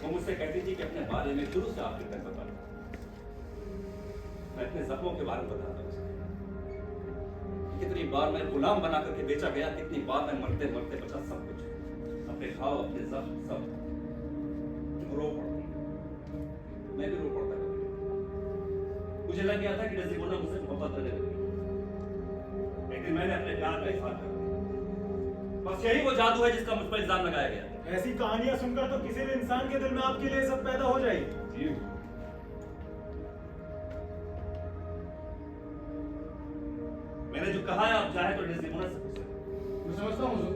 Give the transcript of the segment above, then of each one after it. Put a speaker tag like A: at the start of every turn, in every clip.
A: वो मुझसे कहती थी कि अपने बारे में शुरू से आखिर तक बता। मैं अपने जख्मों के बारे में बताता हूँ। कितनी बार मैं गुलाम बना करके बेचा गया, कितनी बार मैं मरते मरते बचा सब कुछ, अपने घाव, अपने जख्म, सब रो पड़ती। मैं भी रो पड़ता था। मुझे लग गया था कि डेस्टिमोना मुझसे मोहब्बत करने लगी, लेकिन मैंने अपने प्यार का इजहार कर दिया। बस यही वो जादू है जिसका मुझ पर इल्जाम लगाया गया।
B: ऐसी कहानियां सुनकर तो किसी भी इंसान के दिल में आपके लिए सब पैदा हो जाएगी।
A: जी, मैंने जो कहा है, आप चाहे तो डेस्टिमोना से पूछ सकते हैं।
C: मैं समझता हूँ हुजूर,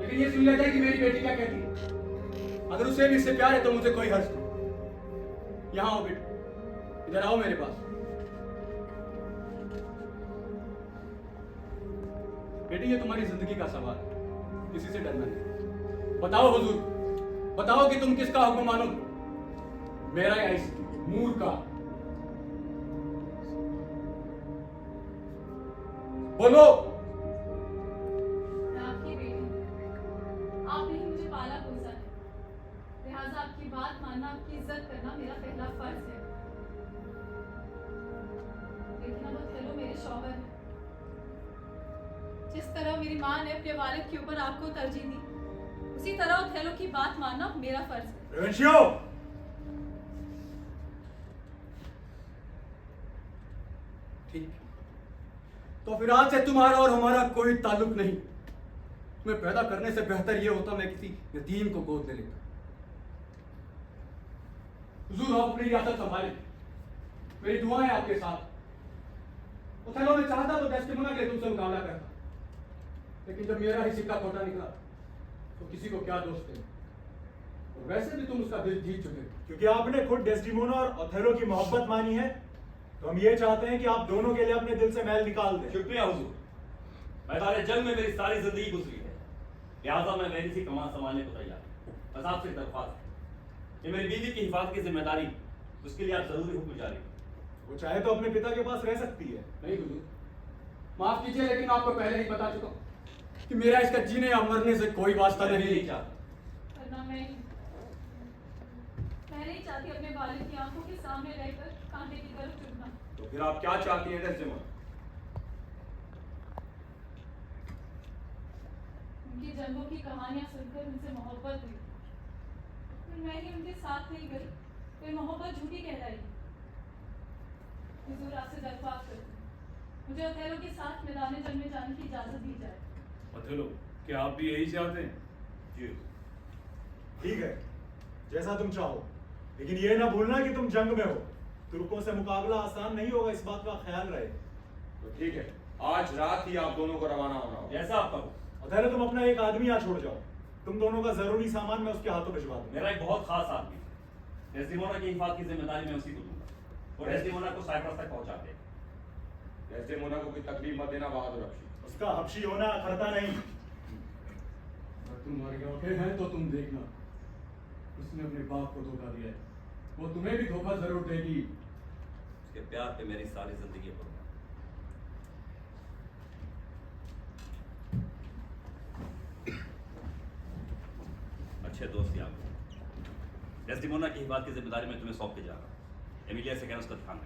C: लेकिन ये सुन लेता है कि मेरी बेटी क्या कहती है। अगर उसे भी इससे प्यार है तो मुझे कोई हर्ज नहीं। यहाँ आओ बेटी, इधर आओ मेरे पास। बेटी, ये तुम्हारी जिंदगी का सवाल है, किसी से डरना नहीं। बताओ हुजूर, बताओ कि तुम किसका हुक्म मानोगे, मेरा या इस मूर का? बोलो।
D: मैं आपकी बेटी हूँ। आपने ही मुझे पाला पोसा है, लिहाजा आपकी बात मानना, आपकी इज्जत करना मेरा पहला फर्ज है। लेकिन अब ओथेलो मेरे शौहर हैं। जिस तरह मेरी माँ ने अपने वालिद के ऊपर आपको तरजीह दी, उसी तरह ओथेलो की बात मानना मेरा फर्ज है।
B: रेवेंशियो!
C: ठीक, तो फिर आज से तुम्हारा और हमारा कोई ताल्लुक नहीं। तुम्हें पैदा करने से बेहतर यह होता मैं किसी यतीम को गोद ले लेता। हुजूर, आप अपनी रियासत संभालें, मेरी दुआएं आपके साथ। ओथेलो में चाहता तो डेस्टिमोना के लिए तुमसे मुकाबला करता, लेकिन जब मेरा ही सिक्का खोटा निकला तो किसी को क्या दोष दें। और वैसे भी तुम उसका दिल जीत चुके हो।
B: क्योंकि आपने खुद डेस्टिमोना और ओथेलो की मोहब्बत मानी है, तो हम ये चाहते हैं कि आप दोनों के लिए अपने दिल से मैल निकाल दें।
A: शुक्रिया हुजूर, मैदान जंग में मेरी सारी जिंदगी गुजरी है, लिहाजा मैं मेरी सी कमान संभालने को तैयार हूँ। बस आपसे दरख्वास्त है कि मेरी बीवी की हिफाजत की जिम्मेदारी, उसके लिए आप जरूरी हुक्म जारी करें।
B: वो चाहे तो अपने पिता के पास रह सकती है।
C: नहीं हुजूर, माफ कीजिए, लेकिन आपको पहले ही बता चुका हूं कि मेरा इसका जीने या मरने से कोई वास्ता
A: मैं
C: नहीं।
A: नहीं चाहता।
D: वरना मैं नहीं चाहती अपने वालिद की आंखों के सामने रहकर कांटे की तरफ चुभना।
A: तो फिर आप क्या चाहती हैं डेस्टिमोना?
D: उनकी जंगों की कहानियां सुनकर उनसे मोहब्बत हुई, फिर मैं ही उनके साथ नहीं गई, फिर मोहब्बत झूठी कहलाएगी। हुजूर, आपसे दरख्वास्त करती हूँ, मुझे ओथेलो के साथ मैदान जंग में जाने की इजाजत दी जाए।
E: ओथेलो, क्या आप भी यही चाहते हैं?
A: जी,
B: ठीक है, जैसा तुम चाहो, लेकिन ये ना भूलना कि तुम जंग में हो। तुर्कों से मुकाबला आसान नहीं होगा, इस बात का ख्याल रहे।
F: तो ठीक है, आज रात ही आप दोनों को रवाना होना होगा।
A: जैसा आप कहो।
B: ओथेलो, तुम अपना एक आदमी यहाँ छोड़ जाओ, तुम दोनों का जरूरी सामान मैं उसके हाथों भिजवा दूंगा।
A: मेरा एक बहुत खास आदमी है, डेस्टिमोना की हिफाजत की जिम्मेदारी मैं उसी को दूंगा, और डेस्टिमोना को साइप्रस तक पहुंचा देगा।
F: डेस्टिमोना को कोई तकलीफ मत देना बहादुर हबशी।
B: उसका हबशी होना खरता नहीं।
C: अगर तुम मर गए हैं तो तुम देखना, उसने अपने बाप को धोखा दिया है, वो तुम्हें भी धोखा जरूर देगी।
A: उसके प्यार पे मेरी सारी जिंदगी पर अच्छे दोस्त याद। डेस्टिमोना की हिफाजत की जिम्मेदारी मैं तुम्हें सौंप के जा रहा हूँ। एमिलिया से कहना उसका ध्यान रखना।